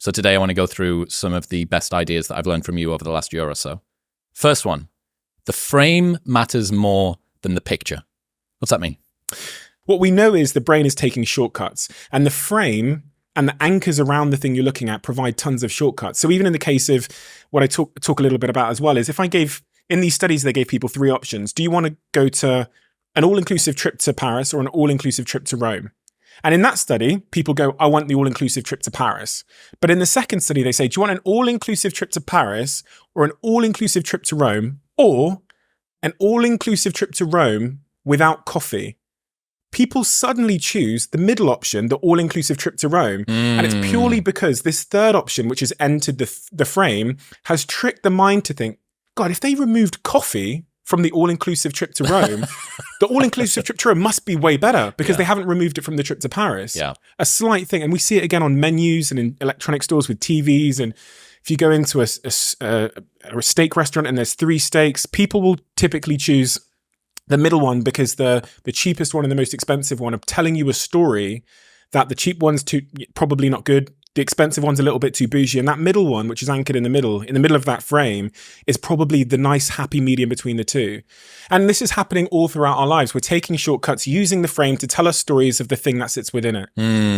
So today I want to go through some of the best ideas that I've learned from you over the last year or so. First one, the frame matters more than the picture. What's that mean? What we know is the brain is taking shortcuts, and the frame and the anchors around the thing you're looking at provide tons of shortcuts. So even in the case of what I talk a little bit about as well, is if I gave, in these studies, they gave people 3 options. Do you want to go to an all-inclusive trip to Paris or an all-inclusive trip to Rome? And in that study, people go, I want the all-inclusive trip to Paris. But in the second study, they say, do you want an all-inclusive trip to Paris or an all-inclusive trip to Rome or an all-inclusive trip to Rome without coffee? People suddenly choose the middle option, the all-inclusive trip to Rome. And it's purely because this third option, which has entered the frame, has tricked the mind to think, God, if they removed coffee from the all-inclusive trip to Rome, the all-inclusive trip to Rome must be way better because they haven't removed it from the trip to Paris. Yeah. A slight thing. And we see it again on menus and in electronic stores with TVs. And if you go into a steak restaurant and there's 3 steaks, people will typically choose the middle one because the cheapest one and the most expensive one are telling you a story that the cheap one's probably not good. The expensive one's a little bit too bougie. And that middle one, which is anchored in the middle of that frame, is probably the nice, happy medium between the two. And this is happening all throughout our lives. We're taking shortcuts, using the frame to tell us stories of the thing that sits within it.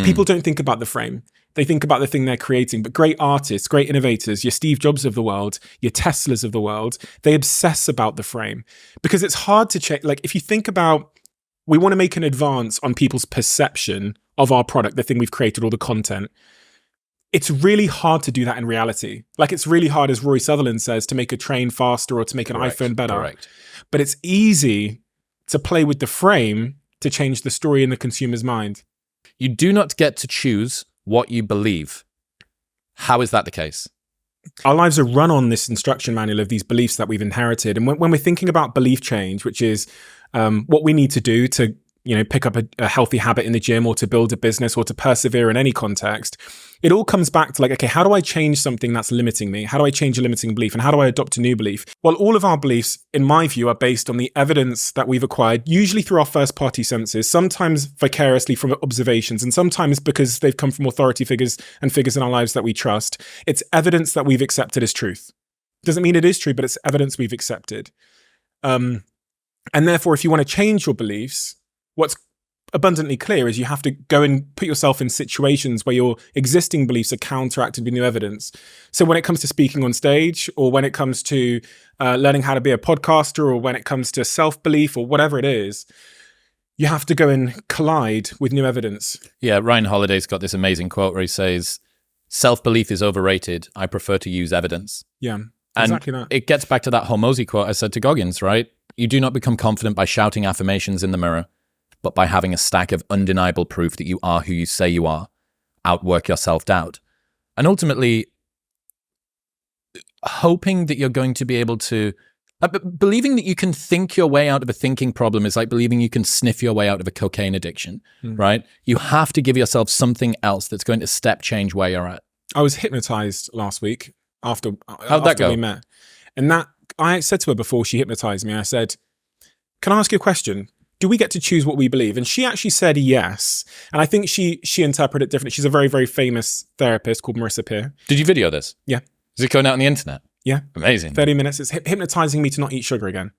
People don't think about the frame. They think about the thing they're creating. But great artists, great innovators, your Steve Jobs of the world, your Teslas of the world, they obsess about the frame. Because it's hard to check. Like, if you think about, we want to make an advance on people's perception of our product, the thing we've created, or the content. It's really hard to do that in reality. Like, it's really hard, as Rory Sutherland says, to make a train faster or to make an iPhone better. Correct. But it's easy to play with the frame to change the story in the consumer's mind. You do not get to choose what you believe. How is that the case? Our lives are run on this instruction manual of these beliefs that we've inherited. And when we're thinking about belief change, which is what we need to do to pick up a healthy habit in the gym or to build a business or to persevere in any context, it all comes back to like, okay, how do I change something that's limiting me? How do I change a limiting belief? And how do I adopt a new belief? Well, all of our beliefs, in my view, are based on the evidence that we've acquired, usually through our first party senses, sometimes vicariously from observations, and sometimes because they've come from authority figures and figures in our lives that we trust. It's evidence that we've accepted as truth. Doesn't mean it is true, but it's evidence we've accepted. And therefore, if you want to change your beliefs, what's abundantly clear is you have to go and put yourself in situations where your existing beliefs are counteracted with new evidence. So when it comes to speaking on stage, or when it comes to learning how to be a podcaster, or when it comes to self-belief or whatever it is, you have to go and collide with new evidence. Yeah, Ryan Holiday's got this amazing quote where he says, self-belief is overrated. I prefer to use evidence. Yeah, exactly that. It gets back to that Hormozy quote I said to Goggins, right? You do not become confident by shouting affirmations in the mirror, but by having a stack of undeniable proof that you are who you say you are. Outwork your self-doubt. And ultimately, hoping that you're going to be able to... believing that you can think your way out of a thinking problem is like believing you can sniff your way out of a cocaine addiction, right? You have to give yourself something else that's going to step change where you're at. I was hypnotized last week after that go? We met. And that, I said to her before she hypnotized me, I said, can I ask you a question? Do we get to choose what we believe? And she actually said yes. And I think she interpreted it differently. She's a very, very famous therapist called Marissa Peer. Did you video this? Yeah. Is it going out on the internet? Yeah. Amazing. 30 minutes. It's hypnotizing me to not eat sugar again.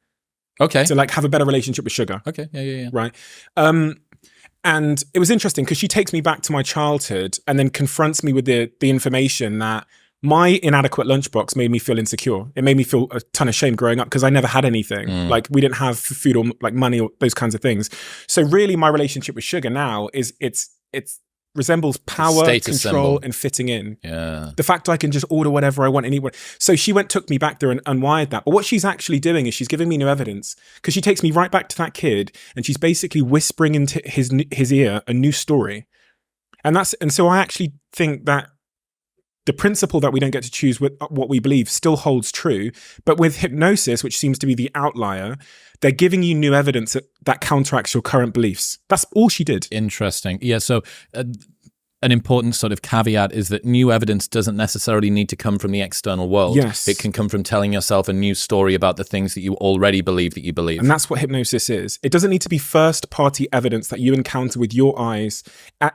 Okay. To like have a better relationship with sugar. Okay. Yeah. Right. And it was interesting because she takes me back to my childhood and then confronts me with the information that my inadequate lunchbox made me feel insecure. It made me feel a ton of shame growing up because I never had anything. Like, we didn't have food or like money or those kinds of things. So really my relationship with sugar now is it resembles power, control, symbol, and fitting in. Yeah. The fact I can just order whatever I want and eat what. So she took me back there and unwired that. But what she's actually doing is she's giving me new evidence, because she takes me right back to that kid and she's basically whispering into his ear a new story. And so I actually think that the principle that we don't get to choose what we believe still holds true. But with hypnosis, which seems to be the outlier, they're giving you new evidence that counteracts your current beliefs. That's all she did. Interesting. Yeah. So an important sort of caveat is that new evidence doesn't necessarily need to come from the external world. Yes. It can come from telling yourself a new story about the things that you already believe that you believe. And that's what hypnosis is. It doesn't need to be first-party evidence that you encounter with your eyes.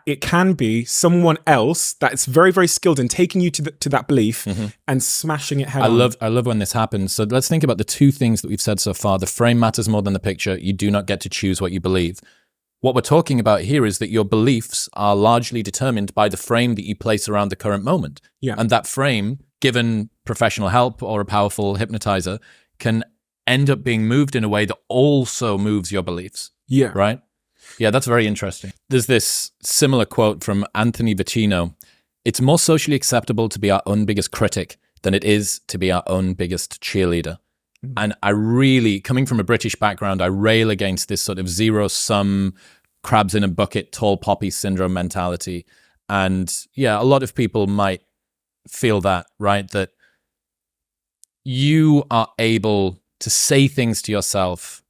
It can be someone else that's very, very skilled in taking you to that belief and smashing it head on. I love when this happens. So let's think about the two things that we've said so far. The frame matters more than the picture. You do not get to choose what you believe. What we're talking about here is that your beliefs are largely determined by the frame that you place around the current moment. Yeah. And that frame, given professional help or a powerful hypnotizer, can end up being moved in a way that also moves your beliefs. Yeah. Right? Yeah, that's very interesting. There's this similar quote from Anthony Vicino. It's more socially acceptable to be our own biggest critic than it is to be our own biggest cheerleader. And I really, coming from a British background, I rail against this sort of zero-sum, crabs in a bucket, tall poppy syndrome mentality. And yeah, a lot of people might feel that, right? That you are able to say things to yourself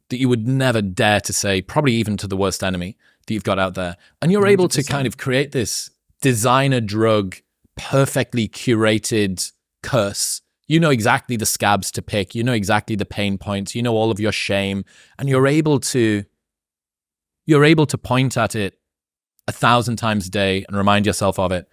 that you would never dare to say, probably even to the worst enemy that you've got out there. And you're 100%. Able to kind of create this designer drug, perfectly curated curse. You know exactly the scabs to pick. You know exactly the pain points. You know all of your shame. And you're able to point at it 1,000 times a day and remind yourself of it.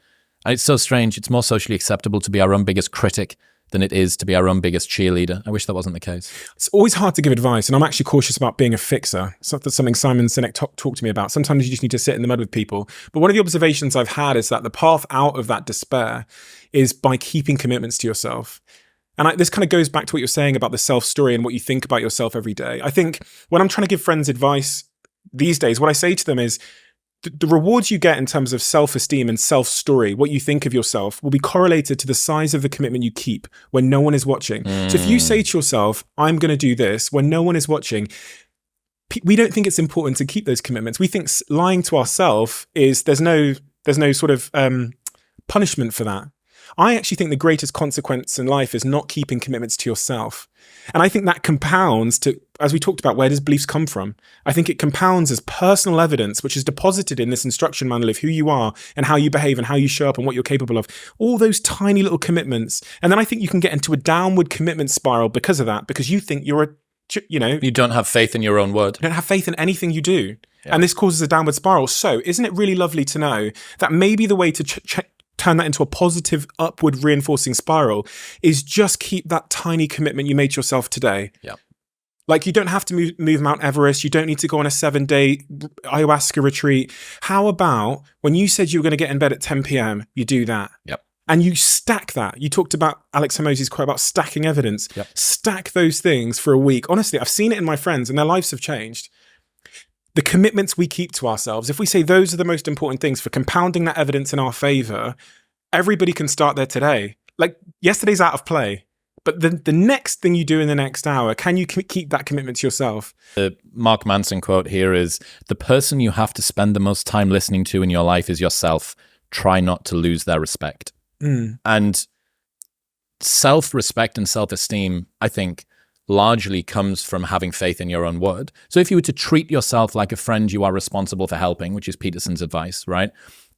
And it's so strange. It's more socially acceptable to be our own biggest critic than it is to be our own biggest cheerleader. I wish that wasn't the case. It's always hard to give advice, and I'm actually cautious about being a fixer. So that's something Simon Sinek talked to me about. Sometimes you just need to sit in the mud with people. But one of the observations I've had is that the path out of that despair is by keeping commitments to yourself. And this kind of goes back to what you're saying about the self-story and what you think about yourself every day. I think when I'm trying to give friends advice these days, what I say to them is the rewards you get in terms of self-esteem and self-story, what you think of yourself, will be correlated to the size of the commitment you keep when no one is watching. So if you say to yourself, I'm going to do this when no one is watching, we don't think it's important to keep those commitments. We think lying to ourselves is there's no sort of punishment for that. I actually think the greatest consequence in life is not keeping commitments to yourself. And I think that compounds to, as we talked about, where does beliefs come from? I think it compounds as personal evidence, which is deposited in this instruction manual of who you are and how you behave and how you show up and what you're capable of. All those tiny little commitments. And then I think you can get into a downward commitment spiral because of that, because you think you're you don't have faith in your own word. You don't have faith in anything you do. Yeah. And this causes a downward spiral. So isn't it really lovely to know that maybe the way to turn that into a positive upward reinforcing spiral is just keep that tiny commitment you made to yourself today. Yeah. Like you don't have to move Mount Everest. You don't need to go on a 7-day ayahuasca retreat. How about when you said you were going to get in bed at 10 p.m., you do that. Yep. And you stack that. You talked about Alex Hormozi's quote about stacking evidence. Yep. Stack those things for a week. Honestly, I've seen it in my friends and their lives have changed. The commitments we keep to ourselves, if we say those are the most important things for compounding that evidence in our favor, everybody can start there today. Like yesterday's out of play, but the next thing you do in the next hour, can you keep that commitment to yourself? The Mark Manson quote here is, the person you have to spend the most time listening to in your life is yourself. Try not to lose their respect. And self-respect and self-esteem, I think, largely comes from having faith in your own word. So if you were to treat yourself like a friend you are responsible for helping, which is Peterson's advice, right?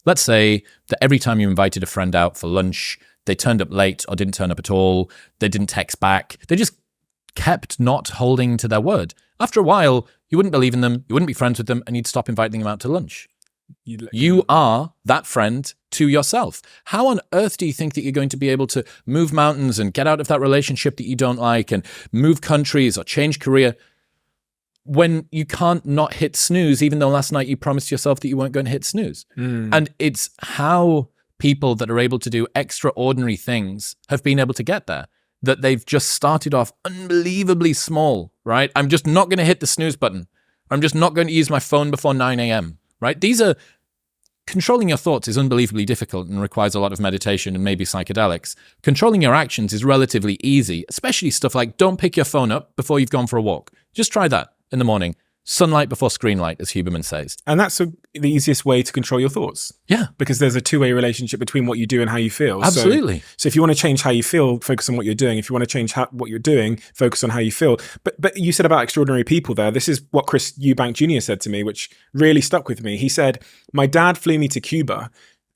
Let's say that every time you invited a friend out for lunch, they turned up late or didn't turn up at all, they didn't text back, they just kept not holding to their word. After a while, you wouldn't believe in them, you wouldn't be friends with them, and you'd stop inviting them out to lunch. You are that friend to yourself. How on earth do you think that you're going to be able to move mountains and get out of that relationship that you don't like and move countries or change career when you can't not hit snooze, even though last night you promised yourself that you weren't going to hit snooze? And it's how people that are able to do extraordinary things have been able to get there, that they've just started off unbelievably small, right? I'm just not going to hit the snooze button. I'm just not going to use my phone before 9 a.m., right? Controlling your thoughts is unbelievably difficult and requires a lot of meditation and maybe psychedelics. Controlling your actions is relatively easy, especially stuff like don't pick your phone up before you've gone for a walk. Just try that in the morning. Sunlight before screen light, as Huberman says. And that's the easiest way to control your thoughts. Yeah. Because there's a two-way relationship between what you do and how you feel. Absolutely. So if you want to change how you feel, focus on what you're doing. If you want to change what you're doing, focus on how you feel. But you said about extraordinary people there. This is what Chris Eubank Jr. said to me, which really stuck with me. He said, my dad flew me to Cuba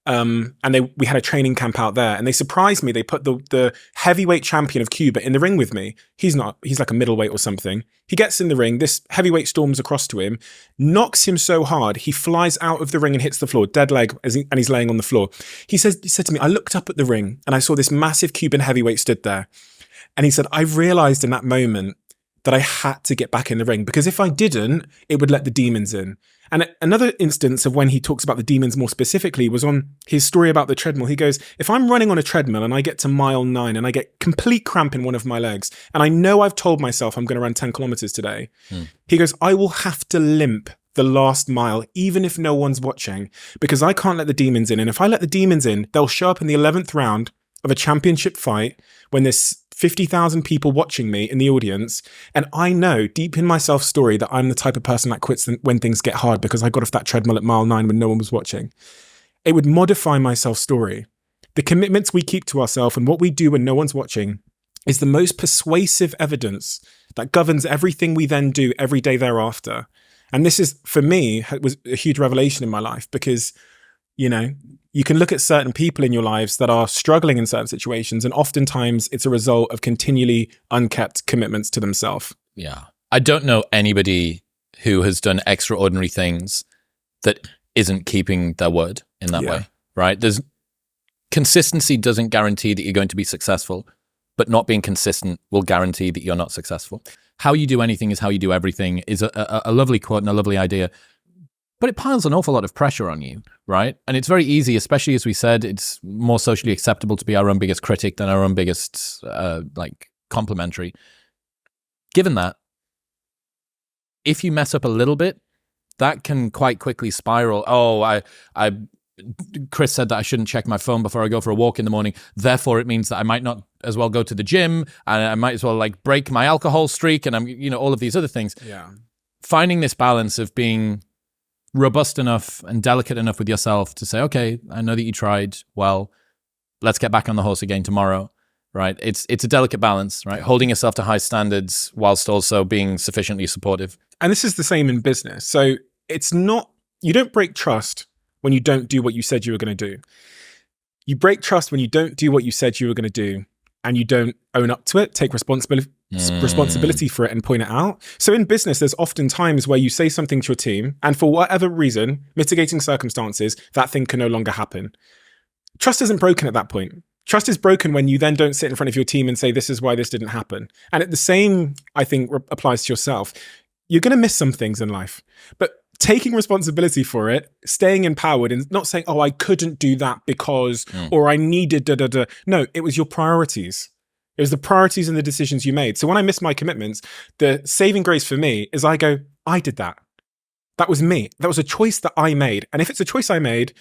And we had a training camp out there, and they surprised me. They put the heavyweight champion of Cuba in the ring with me. He's like a middleweight or something. He gets in the ring. This heavyweight storms across to him, knocks him so hard, he flies out of the ring and hits the floor, dead leg, and he's laying on the floor. He said to me, I looked up at the ring and I saw this massive Cuban heavyweight stood there. And he said, I realized in that moment that I had to get back in the ring, because if I didn't, it would let the demons in. And another instance of when he talks about the demons more specifically was on his story about the treadmill. He goes, if I'm running on a treadmill and I get to mile 9 and I get complete cramp in one of my legs, and I know I've told myself I'm going to run 10 kilometers today, he goes, I will have to limp the last mile, even if no one's watching, because I can't let the demons in. And if I let the demons in, they'll show up in the 11th round of a championship fight when there's 50,000 people watching me in the audience. And I know deep in my self-story that I'm the type of person that quits when things get hard, because I got off that treadmill at mile 9 when no one was watching. It would modify my self-story. The commitments we keep to ourselves and what we do when no one's watching is the most persuasive evidence that governs everything we then do every day thereafter. And this is, for me, was a huge revelation in my life, because, you know, you can look at certain people in your lives that are struggling in certain situations, and oftentimes it's a result of continually unkept commitments to themselves. Yeah. I don't know anybody who has done extraordinary things that isn't keeping their word in that way, right? Consistency doesn't guarantee that you're going to be successful, but not being consistent will guarantee that you're not successful. How you do anything is how you do everything is a lovely quote and a lovely idea. But it piles an awful lot of pressure on you, right? And it's very easy, especially as we said, it's more socially acceptable to be our own biggest critic than our own biggest, complimentary. Given that, if you mess up a little bit, that can quite quickly spiral. Oh, Chris said that I shouldn't check my phone before I go for a walk in the morning. Therefore, it means that I might not as well go to the gym, and I might as well break my alcohol streak, and all of these other things. Yeah. Finding this balance of being robust enough and delicate enough with yourself to say, okay, I know that you tried well, let's get back on the horse again tomorrow, right? It's a delicate balance, right? Holding yourself to high standards whilst also being sufficiently supportive. And this is the same in business. So it's not, you don't break trust when you don't do what you said you were going to do. You break trust when you don't do what you said you were going to do, and you don't own up to it, take responsibility for it and point it out. So in business, there's often times where you say something to your team, and for whatever reason, mitigating circumstances, that thing can no longer happen. Trust isn't broken at that point. Trust is broken when you then don't sit in front of your team and say, this is why this didn't happen. And the same, I think, applies to yourself. You're going to miss some things in life, but taking responsibility for it, staying empowered, and not saying, oh, I couldn't do that because, or I needed da-da-da. No, it was your priorities. It was the priorities and the decisions you made. So when I miss my commitments, the saving grace for me is I go, I did that. That was me. That was a choice that I made. And if it's a choice I made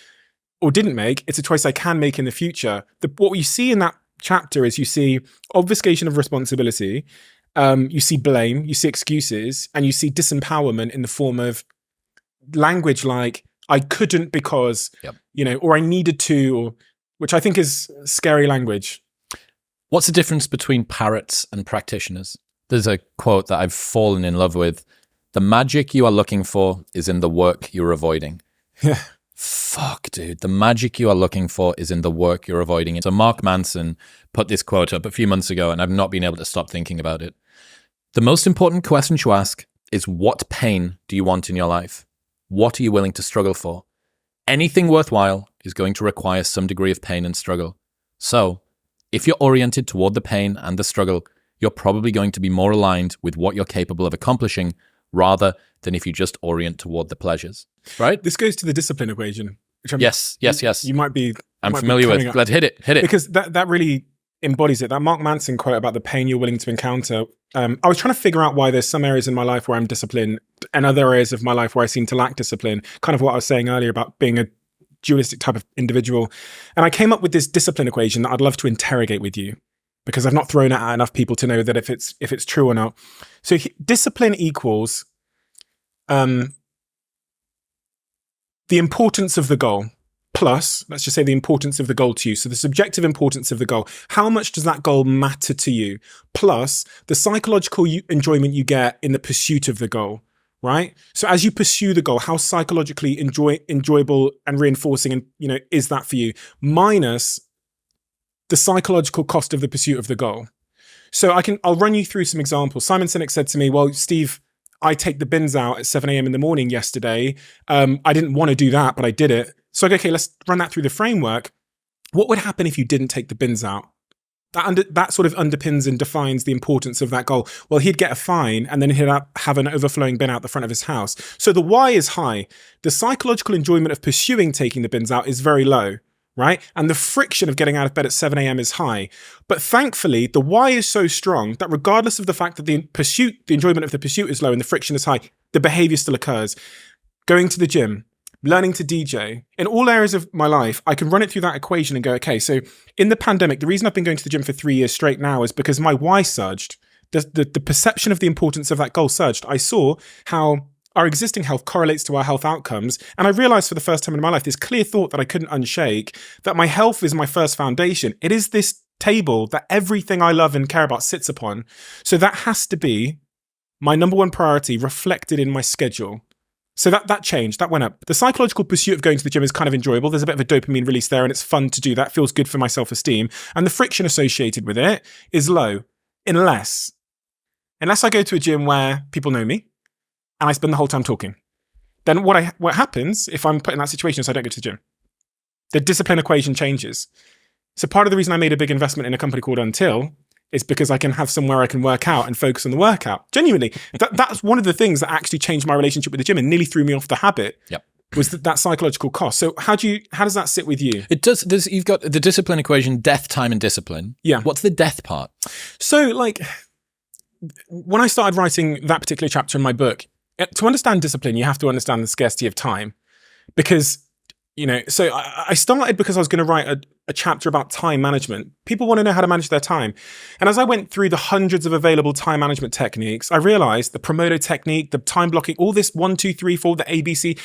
or didn't make, it's a choice I can make in the future. What you see in that chapter is you see obfuscation of responsibility, you see blame, you see excuses, and you see disempowerment in the form of language like, I couldn't because, or I needed to, or, which I think is scary language. What's the difference between parrots and practitioners? There's a quote that I've fallen in love with. The magic you are looking for is in the work you're avoiding. Yeah. Fuck, dude. The magic you are looking for is in the work you're avoiding. So Mark Manson put this quote up a few months ago, and I've not been able to stop thinking about it. The most important question to ask is, what pain do you want in your life? What are you willing to struggle for? Anything worthwhile is going to require some degree of pain and struggle. So, if you're oriented toward the pain and the struggle, you're probably going to be more aligned with what you're capable of accomplishing rather than if you just orient toward the pleasures. Right? This goes to the discipline equation. Which yes. You might be... I'm familiar with. Let's hit it. Because that really embodies it. That Mark Manson quote about the pain you're willing to encounter. I was trying to figure out why there's some areas in my life where I'm disciplined and other areas of my life where I seem to lack discipline. Kind of what I was saying earlier about being a dualistic type of individual. And I came up with this discipline equation that I'd love to interrogate with you, because I've not thrown it at enough people to know that if it's true or not. So discipline equals the importance of the goal plus, let's just say, the importance of the goal to you. So the subjective importance of the goal. How much does that goal matter to you? Plus the psychological enjoyment you get in the pursuit of the goal, right? So as you pursue the goal, how psychologically enjoyable and reinforcing and is that for you, minus the psychological cost of the pursuit of the goal. So I'll run you through some examples. Simon Sinek said to me, well, Steve, I take the bins out at 7 a.m. in the morning yesterday. I didn't want to do that, but I did it. So I go, okay, let's run that through the framework. What would happen if you didn't take the bins out? That sort of underpins and defines the importance of that goal. Well, he'd get a fine and then he'd have an overflowing bin out the front of his house. So the why is high. The psychological enjoyment of pursuing taking the bins out is very low, right? And the friction of getting out of bed at 7 a.m. is high. But thankfully, the why is so strong that regardless of the fact that the enjoyment of the pursuit is low and the friction is high, the behavior still occurs. Going to the gym, learning to DJ, in all areas of my life, I can run it through that equation and go, okay, so in the pandemic, the reason I've been going to the gym for 3 years straight now is because my why surged. The perception of the importance of that goal surged. I saw how our existing health correlates to our health outcomes. And I realized for the first time in my life, this clear thought that I couldn't unshake, that my health is my first foundation. It is this table that everything I love and care about sits upon. So that has to be my number one priority reflected in my schedule. So that changed, that went up. The psychological pursuit of going to the gym is kind of enjoyable. There's a bit of a dopamine release there and it's fun to do that. Feels good for my self-esteem. And the friction associated with it is low, unless I go to a gym where people know me and I spend the whole time talking. Then what happens if I'm put in that situation is I don't go to the gym. The discipline equation changes. So part of the reason I made a big investment in a company called Until is because I can have somewhere I can work out and focus on the workout. Genuinely, that's one of the things that actually changed my relationship with the gym and nearly threw me off the habit. Yep. Was that psychological cost. So how does that sit with you? It does. You've got the discipline equation: death, time, and discipline. Yeah. What's the death part? So when I started writing that particular chapter in my book, to understand discipline, you have to understand the scarcity of time, because so I started because I was going to write a chapter about time management. People want to know how to manage their time. And as I went through the hundreds of available time management techniques, I realized the Pomodoro technique, the time blocking, all this 1, 2, 3, 4, the ABC.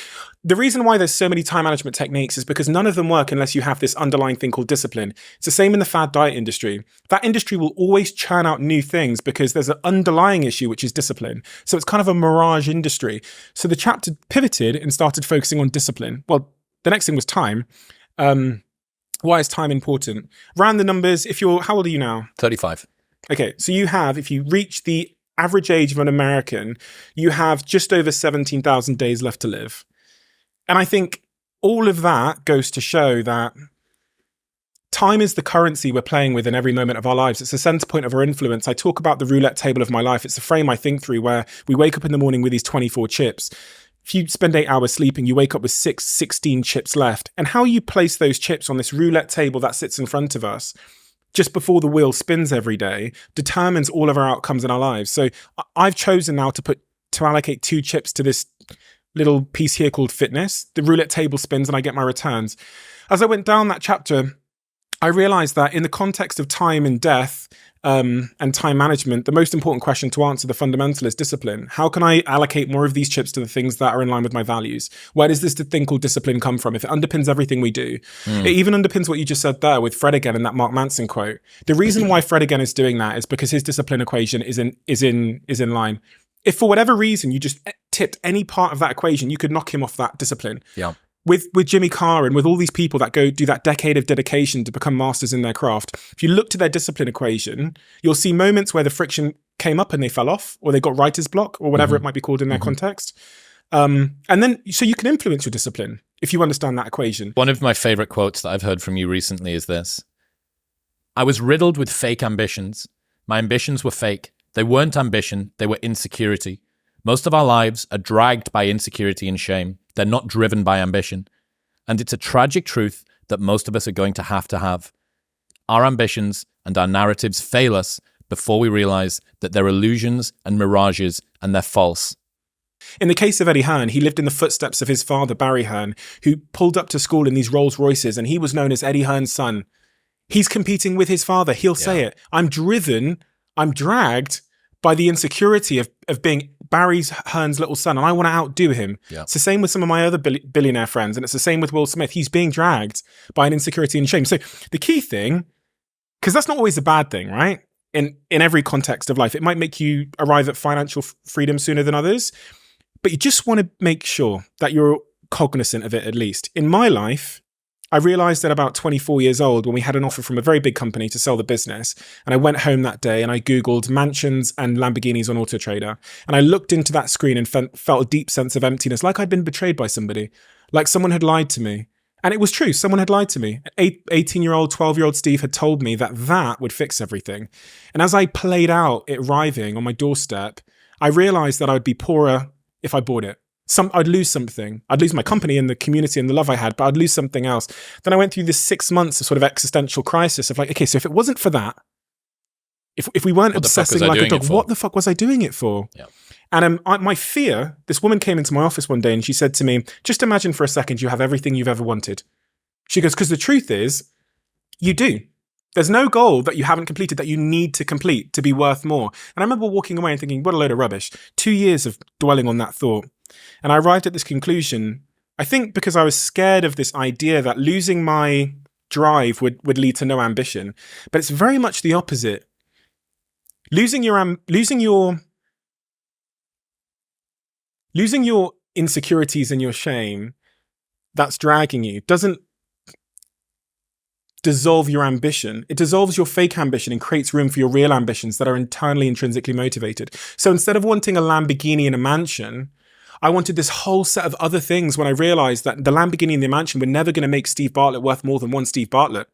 The reason why there's so many time management techniques is because none of them work unless you have this underlying thing called discipline. It's the same in the fad diet industry. That industry will always churn out new things because there's an underlying issue, which is discipline. So it's kind of a mirage industry. So the chapter pivoted and started focusing on discipline. Well, the next thing was time. Why is time important? Round the numbers. How old are you now? 35. Okay. So if you reach the average age of an American, you have just over 17,000 days left to live. And I think all of that goes to show that time is the currency we're playing with in every moment of our lives. It's the center point of our influence. I talk about the roulette table of my life. It's the frame I think through where we wake up in the morning with these 24 chips. If you spend 8 hours sleeping, you wake up with 16 chips left. And how you place those chips on this roulette table that sits in front of us just before the wheel spins every day determines all of our outcomes in our lives. So I've chosen now to allocate 2 chips to this little piece here called fitness. The roulette table spins and I get my returns. As I went down that chapter, I realized that in the context of time and death, and time management, the most important question to answer, the fundamental, is discipline. How can I allocate more of these chips to the things that are in line with my values? Where does this thing called discipline come from? If it underpins everything we do, it even underpins what you just said there with Fred again in that Mark Manson quote. The reason why Fred again is doing that is because his discipline equation is in line. If for whatever reason you just tipped any part of that equation, you could knock him off that discipline. Yeah. With Jimmy Carr and with all these people that go do that decade of dedication to become masters in their craft, if you look to their discipline equation, you'll see moments where the friction came up and they fell off, or they got writer's block, or whatever it might be called in their context. And then, so you can influence your discipline if you understand that equation. One of my favorite quotes that I've heard from you recently is this: I was riddled with fake ambitions. My ambitions were fake. They weren't ambition, they were insecurity. Most of our lives are dragged by insecurity and shame. They're not driven by ambition. And it's a tragic truth that most of us are going to have. Our ambitions and our narratives fail us before we realize that they're illusions and mirages and they're false. In the case of Eddie Hearn, he lived in the footsteps of his father, Barry Hearn, who pulled up to school in these Rolls Royces, and he was known as Eddie Hearn's son. He's competing with his father. He'll say it. I'm dragged by the insecurity of being Barry's Hearn's little son, and I want to outdo him. Yeah. It's the same with some of my other billionaire friends, and it's the same with Will Smith. He's being dragged by an insecurity and shame. So the key thing, because that's not always a bad thing, right? In every context of life, it might make you arrive at financial freedom sooner than others. but you just want to make sure that you're cognizant of it at least. In my life, I realized at about 24 years old when we had an offer from a very big company to sell the business. And I went home that day and I Googled mansions and Lamborghinis on Auto Trader. And I looked into that screen and felt a deep sense of emptiness, like I'd been betrayed by somebody, like someone had lied to me. And it was true. Someone had lied to me. 18-year-old, 12-year-old Steve had told me that that would fix everything. And as I played out it arriving on my doorstep, I realized that I would be poorer if I bought it. I'd lose something. I'd lose my company and the community and the love I had, but I'd lose something else. Then I went through this 6 months of sort of existential crisis of like, okay, so if it wasn't for that, if we weren't obsessing like a dog, what the fuck was I doing it for? Yeah. And my fear, this woman came into my office one day and she said to me, just imagine for a second you have everything you've ever wanted. She goes, because the truth is, you do. There's no goal that you haven't completed that you need to complete to be worth more. And I remember walking away and thinking, what a load of rubbish. 2 years of dwelling on that thought. And I arrived at this conclusion, I think because I was scared of this idea that losing my drive would lead to no ambition. But it's very much the opposite. Losing your insecurities and your shame that's dragging you doesn't dissolve your ambition. It dissolves your fake ambition and creates room for your real ambitions that are internally intrinsically motivated. So instead of wanting a Lamborghini and a mansion, I wanted this whole set of other things when I realized that the Lamborghini and the mansion were never going to make Steve Bartlett worth more than one Steve Bartlett.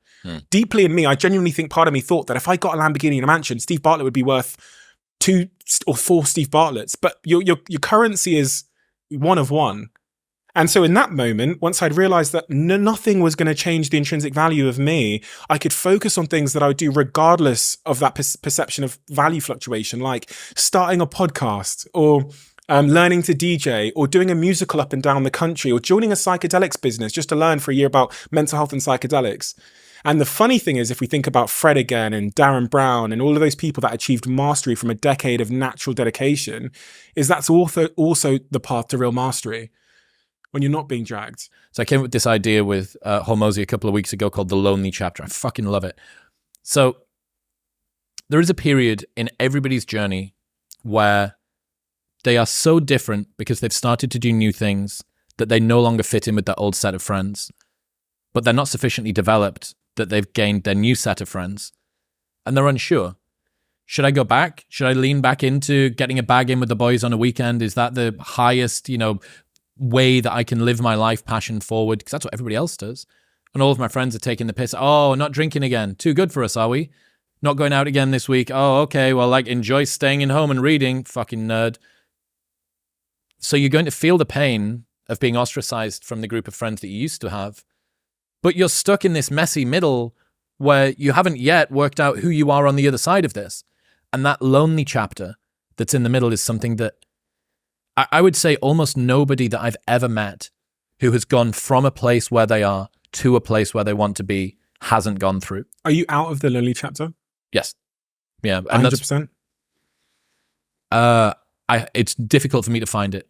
Deeply in me, I genuinely think part of me thought that if I got a Lamborghini and a mansion, Steve Bartlett would be worth 2 or 4 Steve Bartletts. But your currency is one of one. And so in that moment, once I'd realized that nothing was going to change the intrinsic value of me, I could focus on things that I would do regardless of that perception of value fluctuation, like starting a podcast or learning to DJ or doing a musical up and down the country or joining a psychedelics business just to learn for a year about mental health and psychedelics. And the funny thing is, if we think about Fred again and Darren Brown and all of those people that achieved mastery from a decade of natural dedication, is that's also the path to real mastery when you're not being dragged. So I came up with this idea with Hormozy a couple of weeks ago called the lonely chapter. I fucking love it. So there is a period in everybody's journey where they are so different because they've started to do new things that they no longer fit in with their old set of friends, but they're not sufficiently developed that they've gained their new set of friends and they're unsure. Should I go back? Should I lean back into getting a bag in with the boys on a weekend? Is that the highest, way that I can live my life passion forward? Because that's what everybody else does. And all of my friends are taking the piss. Oh, not drinking again. Too good for us, are we? Not going out again this week. Oh, okay. Well, enjoy staying in home and reading. Fucking nerd. So you're going to feel the pain of being ostracized from the group of friends that you used to have. But you're stuck in this messy middle where you haven't yet worked out who you are on the other side of this. And that lonely chapter that's in the middle is something that I would say almost nobody that I've ever met who has gone from a place where they are to a place where they want to be hasn't gone through. Are you out of the lonely chapter? Yes. Yeah. And 100%? It's difficult for me to find it.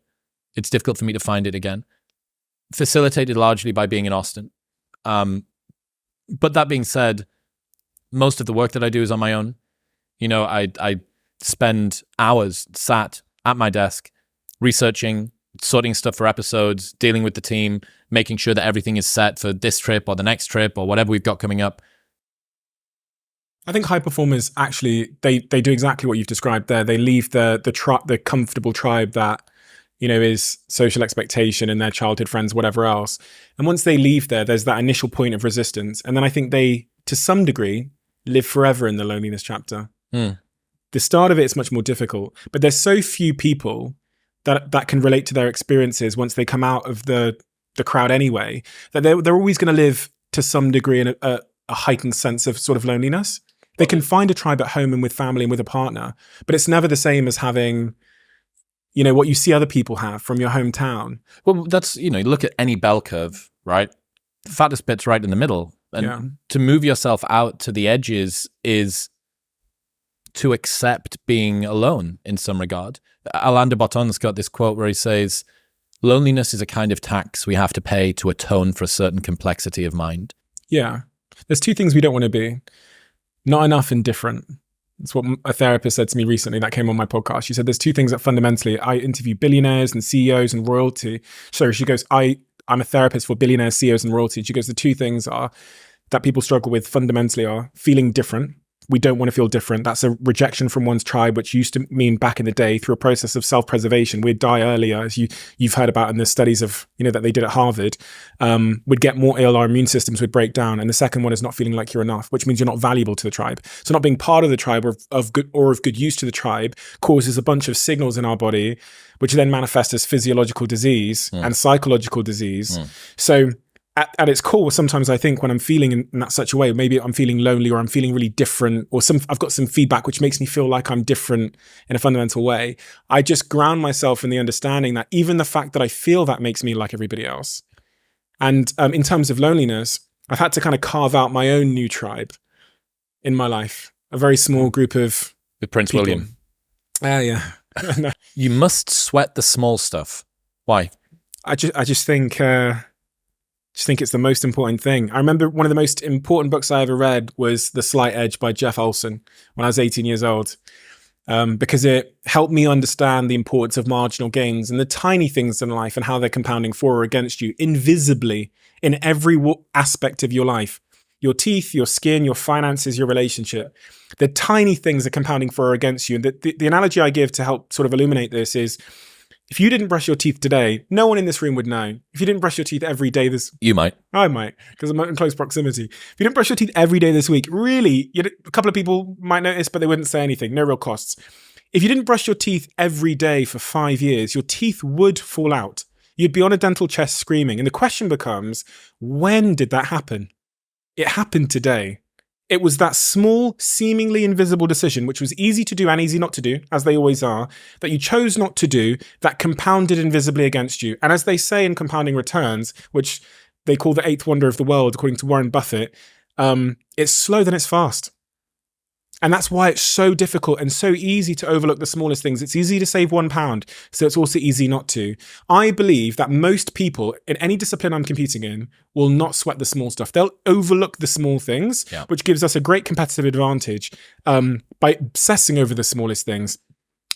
It's difficult for me to find it again. Facilitated largely by being in Austin. But that being said, most of the work that I do is on my own. I spend hours sat at my desk, researching, sorting stuff for episodes, dealing with the team, making sure that everything is set for this trip or the next trip or whatever we've got coming up. I think high performers actually, they do exactly what you've described there. They leave the comfortable tribe that, is social expectation and their childhood friends, whatever else. And once they leave there's that initial point of resistance. And then I think they, to some degree, live forever in the loneliness chapter. The start of it is much more difficult, but there's so few people that can relate to their experiences once they come out of the crowd anyway, that they're always going to live to some degree in a heightened sense of sort of loneliness. They can find a tribe at home and with family and with a partner, but it's never the same as having, what you see other people have from your hometown. Well, that's, look at any bell curve, right? The fattest bit's right in the middle. And to move yourself out to the edges is to accept being alone in some regard. Alain de Botton's got this quote where he says, loneliness is a kind of tax we have to pay to atone for a certain complexity of mind. Yeah. There's two things we don't want to be. Not enough and different. That's what a therapist said to me recently that came on my podcast. She said, there's two things that fundamentally, I interview billionaires and CEOs and royalty. So she goes, I'm a therapist for billionaires, CEOs and royalty. She goes, the two things are that people struggle with fundamentally are feeling different. We don't want to feel different. That's a rejection from one's tribe, which used to mean back in the day through a process of self-preservation. We'd die earlier, as you've heard about in the studies of, that they did at Harvard. We'd get more ill, our immune systems would break down. And the second one is not feeling like you're enough, which means you're not valuable to the tribe. So not being part of the tribe or of good use to the tribe causes a bunch of signals in our body, which then manifest as physiological disease and psychological disease. So at its core, sometimes I think when I'm feeling in that such a way, maybe I'm feeling lonely or I'm feeling really different, or I've got some feedback which makes me feel like I'm different in a fundamental way. I just ground myself in the understanding that even the fact that I feel that makes me like everybody else. And in terms of loneliness, I've had to kind of carve out my own new tribe in my life, a very small group of With Prince people. William. Yeah. No. You must sweat the small stuff. Why? I just think it's the most important thing. I remember one of the most important books I ever read was The Slight Edge by Jeff Olson when I was 18 years old, because it helped me understand the importance of marginal gains and the tiny things in life and how they're compounding for or against you invisibly in every aspect of your life. Your teeth, your skin, your finances, your relationship. The tiny things are compounding for or against you. And the analogy I give to help sort of illuminate this is, if you didn't brush your teeth today, no one in this room would know. If you didn't brush your teeth every day You might. I might, because I'm in close proximity. If you didn't brush your teeth every day this week, really, a couple of people might notice, but they wouldn't say anything. No real costs. If you didn't brush your teeth every day for 5 years, your teeth would fall out. You'd be on a dental chest screaming. And the question becomes, when did that happen? It happened today. It was that small, seemingly invisible decision, which was easy to do and easy not to do, as they always are, that you chose not to do, that compounded invisibly against you. And as they say in compounding returns, which they call the eighth wonder of the world, according to Warren Buffett, it's slow then it's fast. And that's why it's so difficult and so easy to overlook the smallest things. It's easy to save £1, so it's also easy not to. I believe that most people in any discipline I'm competing in will not sweat the small stuff. They'll overlook the small things, which gives us a great competitive advantage by obsessing over the smallest things.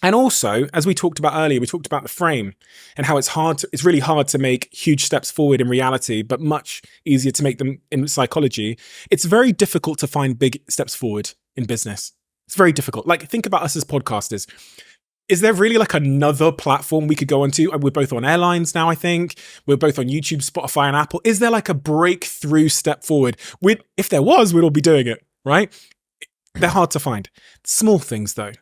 And also, as we talked about earlier, we talked about the frame and how it's really hard to make huge steps forward in reality, but much easier to make them in psychology. It's very difficult to find big steps forward in business. It's very difficult. Like, think about us as podcasters. Is there really like another platform we could go onto? We're both on airlines now, I think. We're both on YouTube, Spotify, and Apple. Is there like a breakthrough step forward? If there was, we'd all be doing it, right? They're hard to find. Small things, though.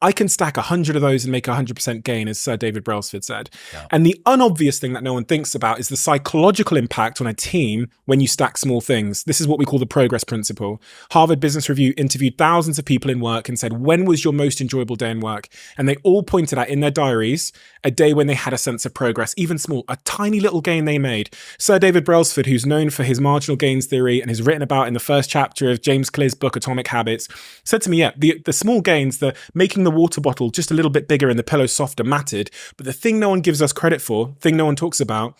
I can stack 100 of those and make 100% gain, as Sir David Brailsford said. Yeah. And the unobvious thing that no one thinks about is the psychological impact on a team when you stack small things. This is what we call the progress principle. Harvard Business Review interviewed thousands of people in work and said, when was your most enjoyable day in work? And they all pointed out in their diaries a day when they had a sense of progress, even small, a tiny little gain they made. Sir David Brailsford, who's known for his marginal gains theory and is written about in the first chapter of James Clear's book, Atomic Habits, said to me, the small gains, the making the water bottle just a little bit bigger and the pillow softer mattered. But the thing no one gives us credit for, thing no one talks about,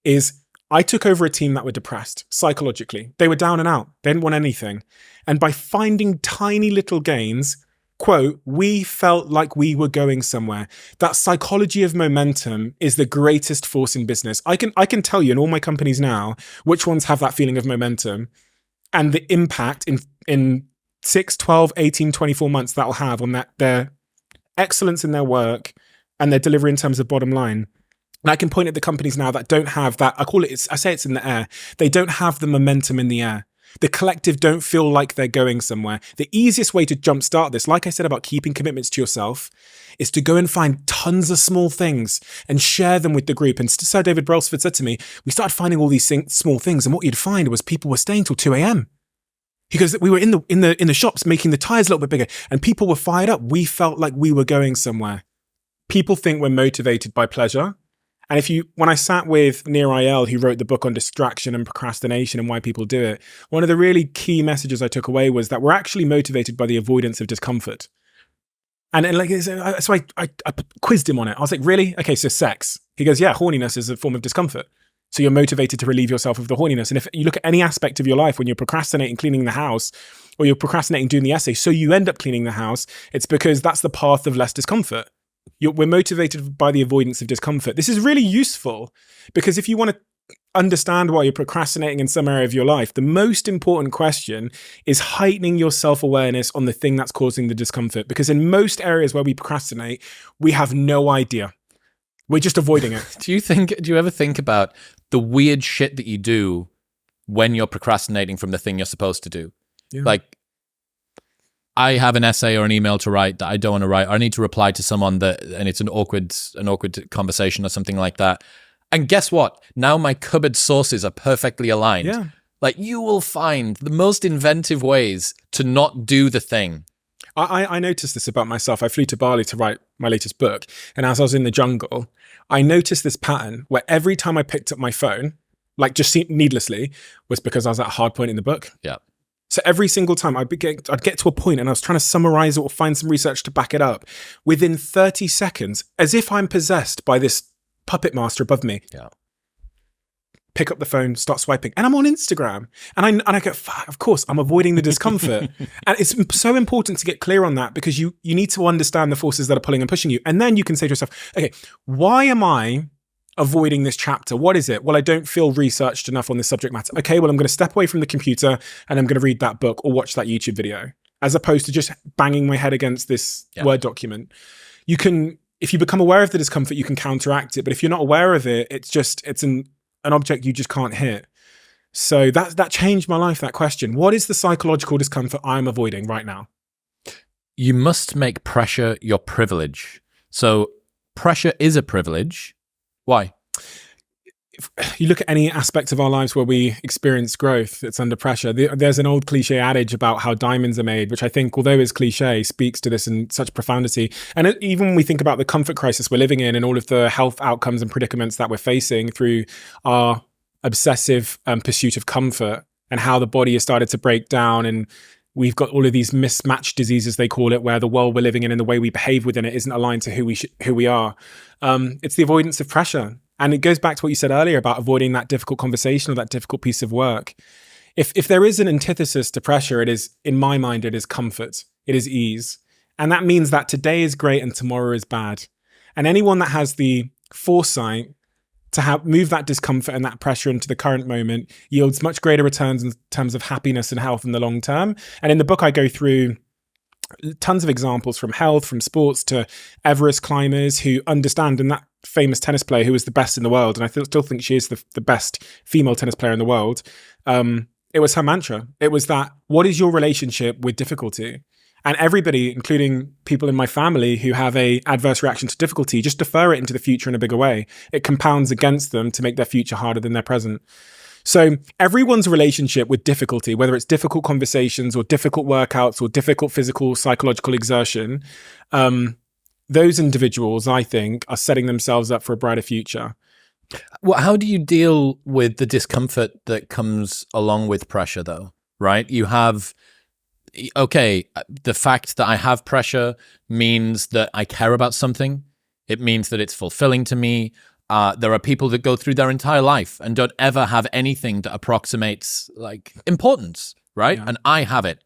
is I took over a team that were depressed psychologically. They were down and out. They didn't want anything. And by finding tiny little gains, quote, we felt like we were going somewhere. That psychology of momentum is the greatest force in business. I can tell you in all my companies now which ones have that feeling of momentum and the impact in 6, 12, 18, 24 months that'll have on their excellence in their work and their delivery in terms of bottom line. And I can point at the companies now that don't have that. I say it's in the air. They don't have the momentum in the air. The collective don't feel like they're going somewhere. The easiest way to jumpstart this, like I said about keeping commitments to yourself, is to go and find tons of small things and share them with the group. And Sir David Brailsford said to me, we started finding all these small things, and what you'd find was people were staying till 2 a.m. Because we were in the shops making the tires a little bit bigger, and people were fired up. We felt like we were going somewhere. People think we're motivated by pleasure. And when I sat with Nir Eyal, who wrote the book on distraction and procrastination and why people do it, one of the really key messages I took away was that we're actually motivated by the avoidance of discomfort. And so I quizzed him on it. I was like, really? Okay, so sex. He goes, yeah, horniness is a form of discomfort. So you're motivated to relieve yourself of the horniness. And if you look at any aspect of your life, when you're procrastinating cleaning the house, or you're procrastinating doing the essay, so you end up cleaning the house, it's because that's the path of less discomfort. We're motivated by the avoidance of discomfort. This is really useful because if you want to understand why you're procrastinating in some area of your life, the most important question is heightening your self-awareness on the thing that's causing the discomfort. Because in most areas where we procrastinate, we have no idea. We're just avoiding it. Do you ever think about the weird shit that you do when you're procrastinating from the thing you're supposed to do? Yeah. Like, I have an essay or an email to write that I don't want to write. I need to reply to someone and it's an awkward conversation or something like that. And guess what? Now my cupboard sources are perfectly aligned. Yeah. Like, you will find the most inventive ways to not do the thing. I noticed this about myself. I flew to Bali to write my latest book. And as I was in the jungle, I noticed this pattern where every time I picked up my phone, like just needlessly, was because I was at a hard point in the book. Yeah. So every single time I'd get to a point and I was trying to summarize it or find some research to back it up. Within 30 seconds, as if I'm possessed by this puppet master above me. Yeah. Pick up the phone, start swiping, and I'm on Instagram. And I go, fuck, of course, I'm avoiding the discomfort. And it's so important to get clear on that because you need to understand the forces that are pulling and pushing you. And then you can say to yourself, okay, why am I avoiding this chapter? What is it? Well, I don't feel researched enough on this subject matter. Okay, well, I'm going to step away from the computer and I'm going to read that book or watch that YouTube video, as opposed to just banging my head against this Word document. You can, if you become aware of the discomfort, you can counteract it. But if you're not aware of it, it's an object you just can't hit. So that changed my life, that question. What is the psychological discomfort I'm avoiding right now? You must make pressure your privilege. So pressure is a privilege. Why? If you look at any aspect of our lives where we experience growth, it's under pressure. There's an old cliche adage about how diamonds are made, which I think, although is cliche, speaks to this in such profundity. And even when we think about the comfort crisis we're living in and all of the health outcomes and predicaments that we're facing through our obsessive pursuit of comfort and how the body has started to break down, and we've got all of these mismatched diseases, they call it, where the world we're living in and the way we behave within it isn't aligned to who we are. It's the avoidance of pressure. And it goes back to what you said earlier about avoiding that difficult conversation or that difficult piece of work. If there is an antithesis to pressure, it is, in my mind, it is comfort. It is ease. And that means that today is great and tomorrow is bad. And anyone that has the foresight to move that discomfort and that pressure into the current moment yields much greater returns in terms of happiness and health in the long term. And in the book, I go through tons of examples from health, from sports to Everest climbers who understand, and that famous tennis player who was the best in the world, and I still think she is the best female tennis player in the world. It was her mantra. It was that, what is your relationship with difficulty? And everybody, including people in my family who have a adverse reaction to difficulty, just defer it into the future in a bigger way. It compounds against them to make their future harder than their present. So everyone's relationship with difficulty, whether it's difficult conversations or difficult workouts or difficult physical, psychological exertion, those individuals, I think, are setting themselves up for a brighter future. Well, how do you deal with the discomfort that comes along with pressure, though? Right? You have, okay, the fact that I have pressure means that I care about something. It means that it's fulfilling to me. There are people that go through their entire life and don't ever have anything that approximates like importance, right? Yeah. And I have it.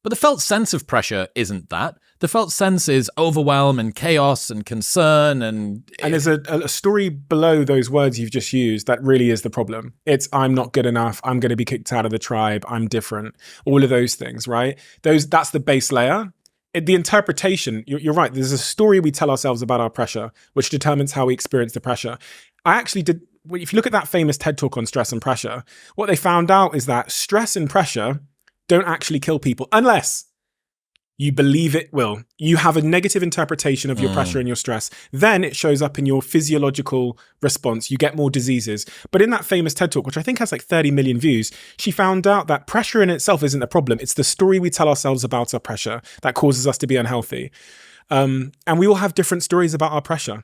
But the felt sense of pressure isn't that. The felt sense is overwhelm and chaos and concern. And there's a story below those words you've just used that really is the problem. It's, I'm not good enough. I'm going to be kicked out of the tribe. I'm different. All of those things, right? That's the base layer. The interpretation, you're right. There's a story we tell ourselves about our pressure, which determines how we experience the pressure. I actually did, if you look at that famous TED talk on stress and pressure, what they found out is that stress and pressure don't actually kill people unless you believe it will. You have a negative interpretation of your pressure and your stress. Then it shows up in your physiological response. You get more diseases. But in that famous TED talk, which I think has like 30 million views, she found out that pressure in itself isn't the problem. It's the story we tell ourselves about our pressure that causes us to be unhealthy. And we all have different stories about our pressure.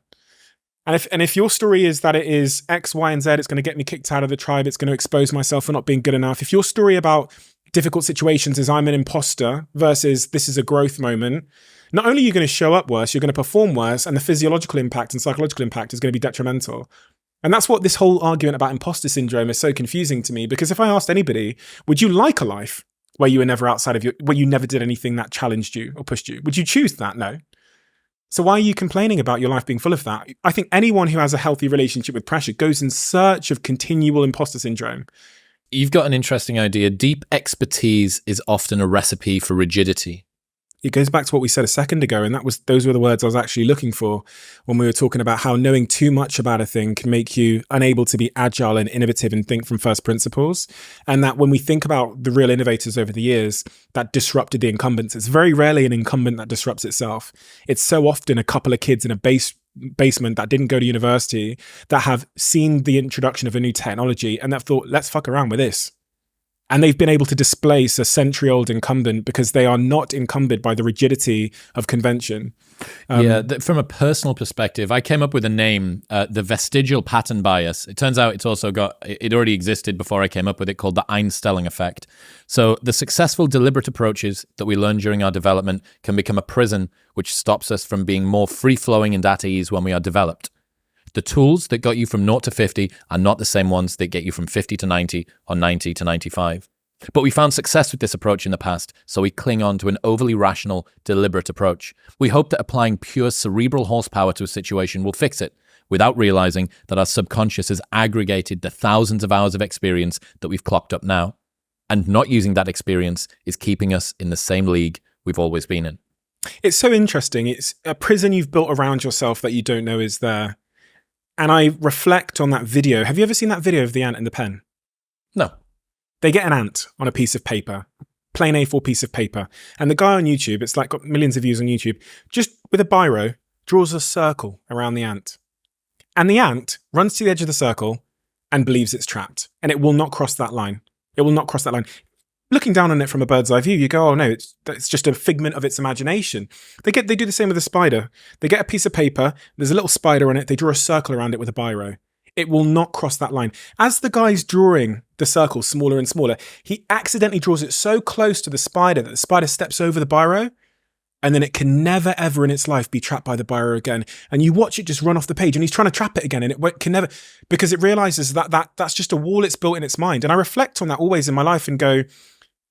And if your story is that it is X, Y, and Z, it's going to get me kicked out of the tribe, it's going to expose myself for not being good enough. If your story about difficult situations is I'm an imposter versus this is a growth moment, not only are you going to show up worse, you're going to perform worse, and the physiological impact and psychological impact is going to be detrimental. And that's what this whole argument about imposter syndrome is so confusing to me, because if I asked anybody, would you like a life where you were never outside of where you never did anything that challenged you or pushed you? Would you choose that? No. So why are you complaining about your life being full of that? I think anyone who has a healthy relationship with pressure goes in search of continual imposter syndrome. You've got an interesting idea. Deep expertise is often a recipe for rigidity. It goes back to what we said a second ago, and those were the words I was actually looking for when we were talking about how knowing too much about a thing can make you unable to be agile and innovative and think from first principles. And that when we think about the real innovators over the years that disrupted the incumbents, it's very rarely an incumbent that disrupts itself. It's so often a couple of kids in a basement that didn't go to university that have seen the introduction of a new technology and that thought, let's fuck around with this. And they've been able to displace a century-old incumbent because they are not encumbered by the rigidity of convention. From a personal perspective, I came up with a name, the vestigial pattern bias. It turns out it already existed before I came up with it, called the Einstellung effect. So the successful deliberate approaches that we learn during our development can become a prison which stops us from being more free-flowing and at ease when we are developed. The tools that got you from 0 to 50 are not the same ones that get you from 50 to 90 or 90 to 95. But we found success with this approach in the past, so we cling on to an overly rational, deliberate approach. We hope that applying pure cerebral horsepower to a situation will fix it, without realizing that our subconscious has aggregated the thousands of hours of experience that we've clocked up now. And not using that experience is keeping us in the same league we've always been in. It's so interesting. It's a prison you've built around yourself that you don't know is there. And I reflect on that video. Have you ever seen that video of the ant and the pen? No. They get an ant on a piece of paper, plain A4 piece of paper. And the guy on YouTube, it's like got millions of views on YouTube, just with a biro, draws a circle around the ant. And the ant runs to the edge of the circle and believes it's trapped. And it will not cross that line. It will not cross that line. Looking down on it from a bird's eye view, you go, oh no, it's just a figment of its imagination. They do the same with a spider. They get a piece of paper, there's a little spider on it, they draw a circle around it with a biro. It will not cross that line. As the guy's drawing the circle smaller and smaller, he accidentally draws it so close to the spider that the spider steps over the biro, and then it can never ever in its life be trapped by the biro again. And you watch it just run off the page, and he's trying to trap it again, and it can never, because it realizes that's just a wall it's built in its mind. And I reflect on that always in my life and go,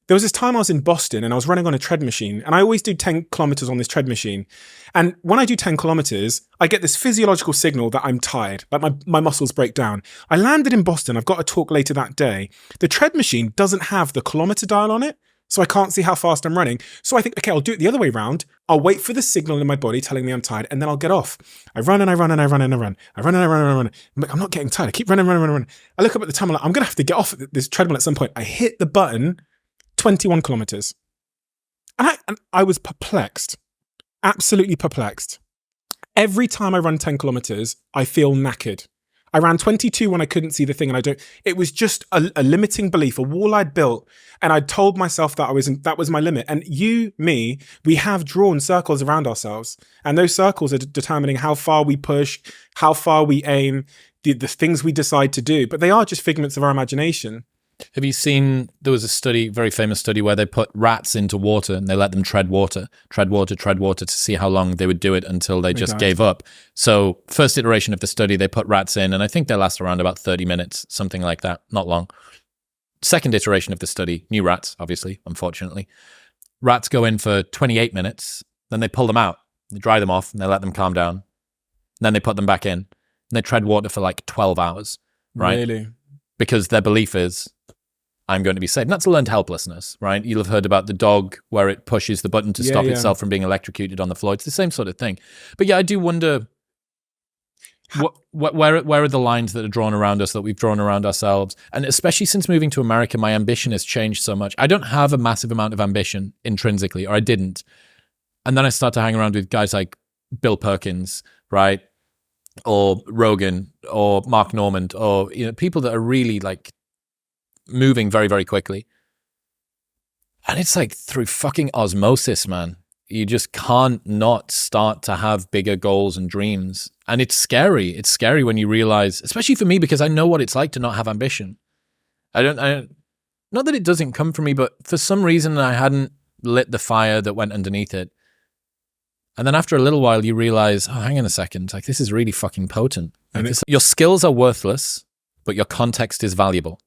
there was this time I was in Boston and I was running on a tread machine, and I always do 10 kilometers on this tread machine. And when I do 10 kilometers, I get this physiological signal that I'm tired, like my muscles break down. I landed in Boston. I've got a talk later that day. The tread machine doesn't have the kilometer dial on it, so I can't see how fast I'm running. So I think, okay, I'll do it the other way around. I'll wait for the signal in my body telling me I'm tired, and then I'll get off. I run and I run and I run and I run. I run and I run and I run. I'm like, I'm not getting tired. I keep running. I look up at the time, I'm like, I'm going to have to get off this treadmill at some point. I hit the button, 21 kilometers. And I was perplexed, absolutely perplexed. Every time I run 10 kilometers, I feel knackered. I ran 22 when I couldn't see the thing, and it was just a limiting belief, a wall I'd built, and I'd told myself that that was my limit. And we have drawn circles around ourselves, and those circles are determining how far we push, how far we aim, the things we decide to do, but they are just figments of our imagination. Have you seen, there was a study, very famous study, where they put rats into water and they let them tread water to see how long they would do it until they just gave up. So first iteration of the study, they put rats in, and I think they last around about 30 minutes, something like that, not long. Second iteration of the study, new rats, obviously, unfortunately. Rats go in for 28 minutes, then they pull them out, they dry them off, and they let them calm down. Then they put them back in, and they tread water for like 12 hours, right? Really? Because their belief is, I'm going to be safe. And that's learned helplessness, right? You'll have heard about the dog where it pushes the button to stop itself from being electrocuted on the floor. It's the same sort of thing. But yeah, I do wonder, where are the lines that are drawn around us, that we've drawn around ourselves? And especially since moving to America, my ambition has changed so much. I don't have a massive amount of ambition intrinsically, or I didn't. And then I start to hang around with guys like Bill Perkins, right? Or Rogan, or Mark Normand, or people that are really like moving very, very quickly. And it's like through fucking osmosis, man. You just can't not start to have bigger goals and dreams. And it's scary. It's scary when you realize, especially for me, because I know what it's like to not have ambition. I not that it doesn't come from me, but for some reason I hadn't lit the fire that went underneath it. And then after a little while, you realize, oh, hang on a second, like this is really fucking potent. Like, your skills are worthless, but your context is valuable.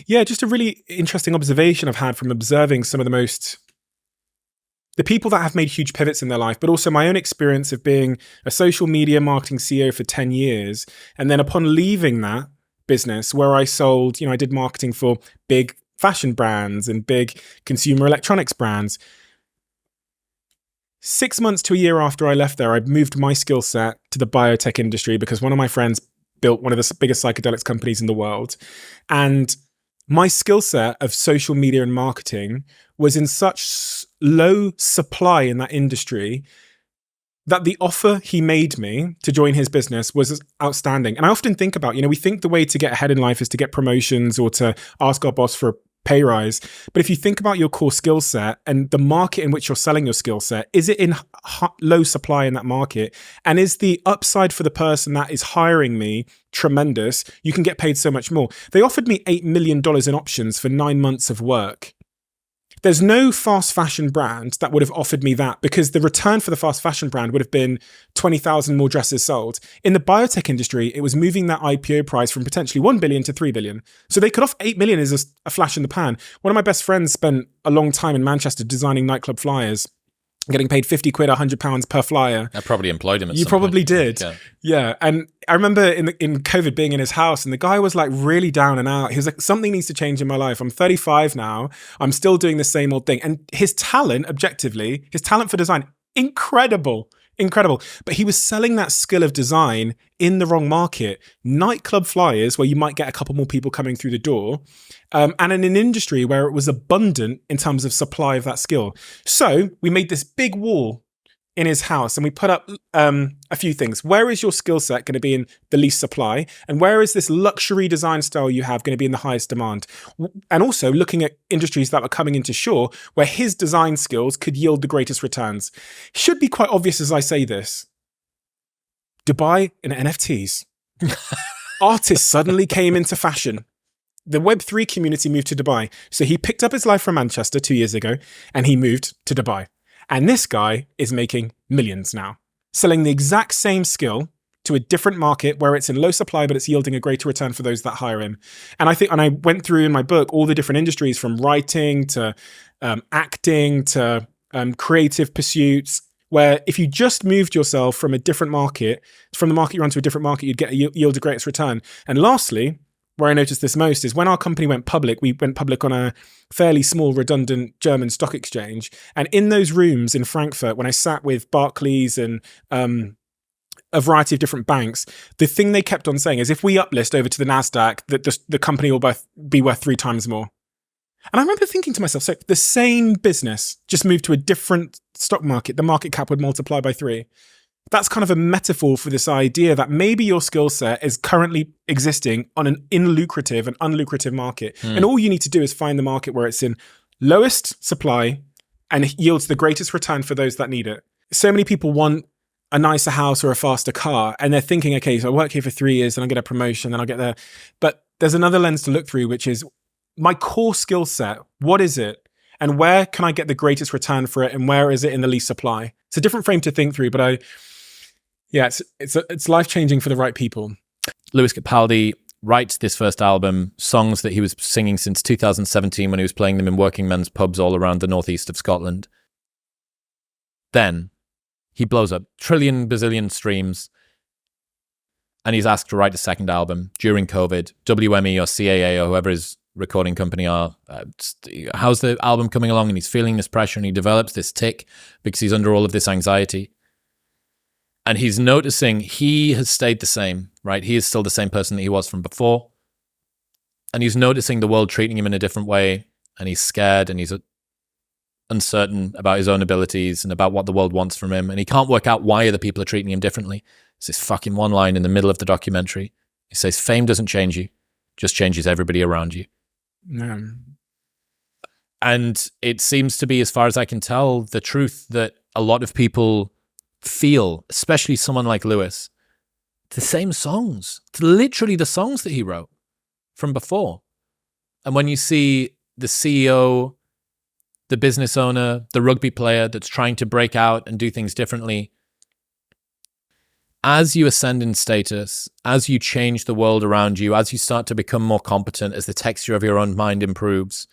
Yeah, just a really interesting observation I've had from observing some of the people that have made huge pivots in their life, but also my own experience of being a social media marketing CEO for 10 years. And then upon leaving that business where I sold, I did marketing for big fashion brands and big consumer electronics brands. 6 months to a year after I left there, I moved my skill set to the biotech industry because one of my friends built one of the biggest psychedelics companies in the world. And my skill set of social media and marketing was in such low supply in that industry that the offer he made me to join his business was outstanding. And I often think about, we think the way to get ahead in life is to get promotions or to ask our boss for a pay rise. But if you think about your core skill set and the market in which you're selling your skill set, is it in low supply in that market? And is the upside for the person that is hiring me tremendous? You can get paid so much more. They offered me $8 million in options for 9 months of work. There's no fast fashion brand that would have offered me that because the return for the fast fashion brand would have been 20,000 more dresses sold. In the biotech industry, it was moving that IPO price from potentially 1 billion to 3 billion. So they could offer 8 million as a flash in the pan. One of my best friends spent a long time in Manchester designing nightclub flyers, getting paid 50 quid, £100 per flyer. I probably employed him at You some probably point. did. Yeah. And I remember in COVID being in his house and the guy was like really down and out. He was like, something needs to change in my life. I'm 35 now. I'm still doing the same old thing. And his talent, objectively, his talent for design, incredible. But he was selling that skill of design in the wrong market. Nightclub flyers, where you might get a couple more people coming through the door, and in an industry where it was abundant in terms of supply of that skill. So we made this big wall in his house and we put up a few things. Where is your skill set going to be in the least supply? And where is this luxury design style you have going to be in the highest demand? And also looking at industries that were coming into shore where his design skills could yield the greatest returns. Should be quite obvious as I say this. Dubai and NFTs. Artists suddenly came into fashion. The Web3 community moved to Dubai. So he picked up his life from Manchester 2 years ago and he moved to Dubai. And this guy is making millions now, selling the exact same skill to a different market where it's in low supply, but it's yielding a greater return for those that hire him. And I went through in my book all the different industries from writing to acting to creative pursuits, where if you just moved yourself from a different market, from the market you're on to a different market, you'd yield the greatest return. And lastly, where I noticed this most is when our company went public, we went public on a fairly small, redundant German stock exchange. And in those rooms in Frankfurt, when I sat with Barclays and a variety of different banks, the thing they kept on saying is if we uplist over to the NASDAQ, the company will be worth 3 times more. And I remember thinking to myself, so the same business just moved to a different stock market, the market cap would multiply by 3. That's kind of a metaphor for this idea that maybe your skill set is currently existing on an unlucrative and unlucrative market. And all you need to do is find the market where it's in lowest supply and yields the greatest return for those that need it. So many people want a nicer house or a faster car, and they're thinking, okay, so I work here for 3 years and I'll get a promotion and I'll get there. But there's another lens to look through, which is my core skill set. What is it? And where can I get the greatest return for it? And where is it in the least supply? It's a different frame to think through, but it's life-changing for the right people. Lewis Capaldi writes this first album, songs that he was singing since 2017 when he was playing them in working men's pubs all around the northeast of Scotland. Then he blows up trillion bazillion streams and he's asked to write a second album during COVID. WME or CAA or whoever his recording company are, how's the album coming along? And he's feeling this pressure and he develops this tic because he's under all of this anxiety. And he's noticing he has stayed the same, right? He is still the same person that he was from before. And he's noticing the world treating him in a different way. And he's scared and he's uncertain about his own abilities and about what the world wants from him. And he can't work out why other people are treating him differently. It's this fucking one line in the middle of the documentary. He says, fame doesn't change you, just changes everybody around you. No. And it seems to be, as far as I can tell, the truth that a lot of people feel, especially someone like Lewis. The same songs. It's literally the songs that he wrote from before. And when you see the CEO, the business owner, the rugby player that's trying to break out and do things differently, as you ascend in status, as you change the world around you, as you start to become more competent, as the texture of your own mind improves,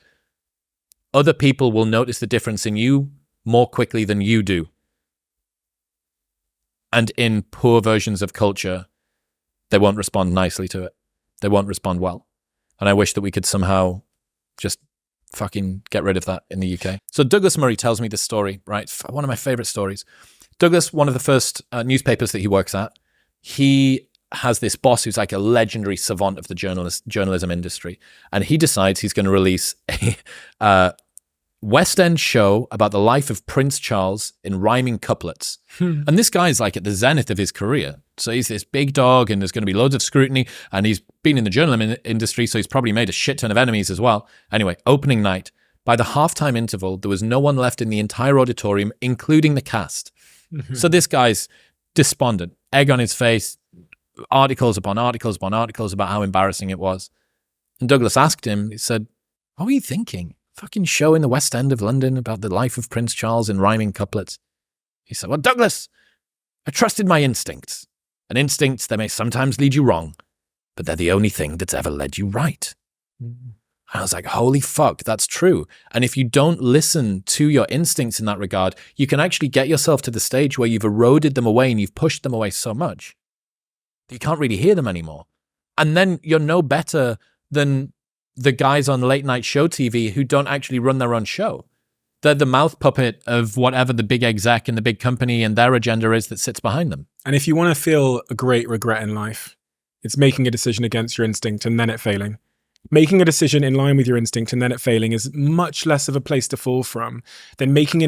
other people will notice the difference in you more quickly than you do. And in poor versions of culture, they won't respond nicely to it. They won't respond well. And I wish that we could somehow just fucking get rid of that in the UK. So Douglas Murray tells me this story, right? One of my favorite stories. Douglas, one of the first newspapers that he works at, he has this boss who's like a legendary savant of the journalism industry. And he decides he's going to release a West End show about the life of Prince Charles in rhyming couplets. And this guy's like at the zenith of his career. So he's this big dog and there's going to be loads of scrutiny, and he's been in the journalism industry, so he's probably made a shit ton of enemies as well. Anyway, opening night, by the halftime interval, there was no one left in the entire auditorium, including the cast. So this guy's despondent, egg on his face, articles upon articles upon articles about how embarrassing it was. And Douglas asked him, he said, "What were you thinking? Fucking show in the West End of London about the life of Prince Charles in rhyming couplets." He said, "Well, Douglas, I trusted my instincts. And instincts, they may sometimes lead you wrong, but they're the only thing that's ever led you right." I was like, holy fuck, that's true. And if you don't listen to your instincts in that regard, you can actually get yourself to the stage where you've eroded them away and you've pushed them away so much that you can't really hear them anymore. And then you're no better than the guys on late night show TV who don't actually run their own show. They're the mouth puppet of whatever the big exec and the big company and their agenda is that sits behind them. And if you want to feel a great regret in life, it's making a decision against your instinct and then it failing. Making a decision in line with your instinct and then it failing is much less of a place to fall from than making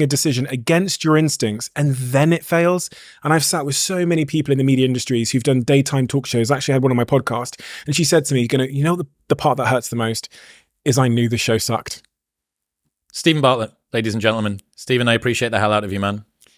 a decision against your instincts and then it fails. And I've sat with so many people in the media industries who've done daytime talk shows. I actually had one on my podcast, and she said to me, you know, the part that hurts the most is I knew the show sucked. Stephen Bartlett, ladies and gentlemen. Stephen, I appreciate the hell out of you, man.